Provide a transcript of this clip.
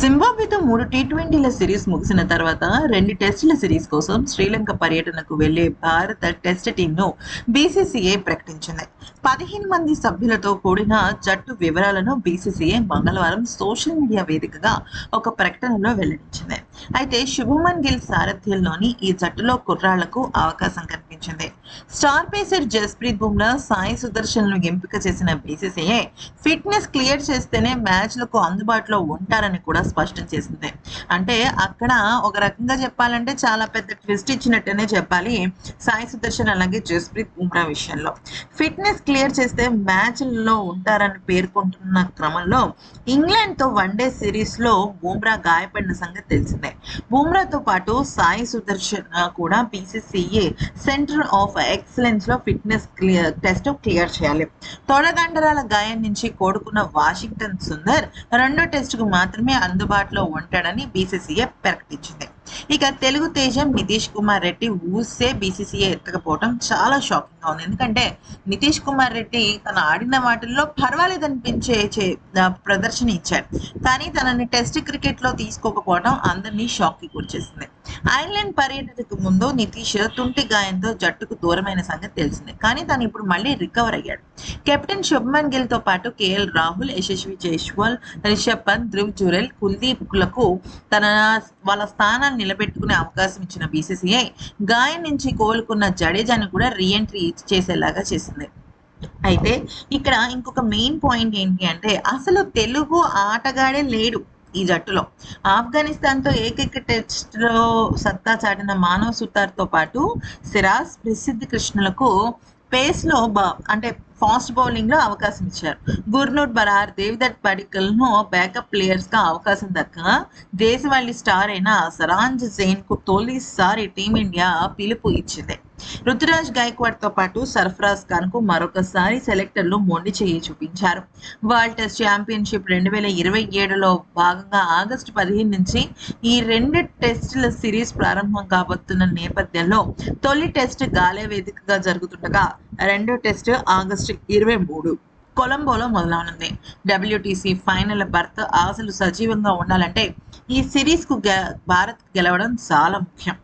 జింబాబ్వేతో 3 టీ20ల series ముగిసిన తర్వాత 2 టెస్టుల సిరీస్ కోసం శ్రీలంక పర్యటనకు వెళ్లే భారత టెస్ట్ టీంను బీసీసీఐ ప్రకటించింది. 15 మంది సభ్యులతో కూడిన జట్టు వివరాలను బీసీసీఐ మంగళవారం సోషల్ మీడియా వేదికగా ఒక ప్రకటనలో వెల్లడించింది. అయితే శుభమన్ గిల్ సారథ్యంలోని ఈ జట్టులో కుర్రాళ్లకు అవకాశం కనిపించింది. స్టార్ పేసర్ జస్ప్రీత్ బుమ్రా, సాయి సుదర్శన్ను ఎంపిక చేసిన బీసీసీఐ ఫిట్నెస్ క్లియర్ చేస్తేనే మ్యాచ్లకు అందుబాటులో ఉంటారని కూడా స్పష్టం చేసింది. అంటే అక్కడ ఒక రకంగా చెప్పాలంటే చాలా పెద్ద ట్విస్ట్ ఇచ్చినట్టనే చెప్పాలి సాయి సుదర్శన్ అలాగే జస్ప్రీత్ బుమ్రా విషయంలో. ఫిట్నెస్ క్లియర్ చేస్తే మ్యాచ్లలో ఉంటారని పేర్కొంటున్న క్రమంలో ఇంగ్లాండ్తో వన్డే సిరీస్లో బుమ్రా గాయపడిన సంగతి తెలిసిందే. బుమ్రాతో పాటు సాయి సుదర్శన్ కూడా బీసీసీఐ సెంటర్ ఆఫ్ ఎక్సలెన్స్ లో ఫిట్నెస్ టెస్ట్ క్లియర్ చేయాలి. తొడగండరాల గాయం నుంచి కోలుకున్న వాషింగ్టన్ సుందర్ రెండో టెస్టుకు మాత్రమే అందుబాటులో ఉంటాడని బీసీసీఐ ప్రకటించింది. ఇక తెలుగు తేజం నితీష్ కుమార్ రెడ్డి ఊసే బీసీసీఐ ఎత్తకపోవడం చాలా షాకింగ్ గా ఉంది. ఎందుకంటే నితీష్ కుమార్ రెడ్డి తను ఆడిన వాటిల్లో పర్వాలేదనిపించే ప్రదర్శన ఇచ్చాడు. కానీ తనని టెస్ట్ క్రికెట్ లో తీసుకోకపోవడం అందరినీ షాక్ కి గురిచేసింది. ఐర్లాండ్ పర్యటనకు ముందు నితీష్ తుంటి గాయంతో జట్టుకు దూరమైన సంగతి తెలిసిందే. కానీ తను ఇప్పుడు మళ్ళీ రికవర్ అయ్యాడు. కెప్టెన్ శుభ్మన్ గిల్ తో పాటు కేఎల్ రాహుల్, యశస్వి జైస్వాల్, రిషబ్ పంత్, ధ్రువ్ జురెల్, కుల్దీప్ లకు వాళ్ళ స్థానాన్ని నిలబెట్టుకునే అవకాశం ఇచ్చిన బీసీసీఐ గాయం నుంచి కోలుకున్న జడేజాని కూడా రీఎంట్రీ చేసేలాగా చేసింది. అయితే ఇక్కడ ఇంకొక మెయిన్ పాయింట్ ఏంటి అంటే అసలు తెలుగు ఆటగాడే లేడు ఈ జట్టులో. ఆఫ్ఘనిస్తాన్తో ఏకైక టెస్ట్లో సత్తా చాటిన మానవ్ సుతార్తో పాటు సిరాజ్, ప్రసిద్ధి కృష్ణలకు పేస్లో అంటే ఫాస్ట్ బౌలింగ్ లో అవకాశం ఇచ్చారు. గుర్నూర్ బరార్, దేవదత్ పడిక్కల్ ను బ్యాకప్ ప్లేయర్స్ గా అవకాశం దక్కగా దేశవాళీ స్టార్ అయిన సరాంజ్ జైన్ కు తొలిసారి టీమిండియా పిలుపు ఇచ్చింది. రుతురాజ్ గైక్వాడ్ తో పాటు సర్ఫరాజ్ ఖాన్ కు మరొకసారి సెలెక్టర్లు మొండి చేయి చూపించారు. వరల్డ్ టెస్ట్ ఛాంపియన్షిప్ 2027లో భాగంగా ఆగస్టు 15 నుంచి ఈ 2 టెస్టుల సిరీస్ ప్రారంభం కాబోతున్న నేపథ్యంలో తొలి టెస్ట్ గాలే వేదికగా జరుగుతుండగా రెండో టెస్ట్ ఆగస్టు 23 కొలంబోలో మొదలవనుంది. డబ్ల్యూటీసీ ఫైనల్ బర్త్ ఆశలు సజీవంగా ఉండాలంటే ఈ సిరీస్ కు భారత్ గెలవడం చాలా ముఖ్యం.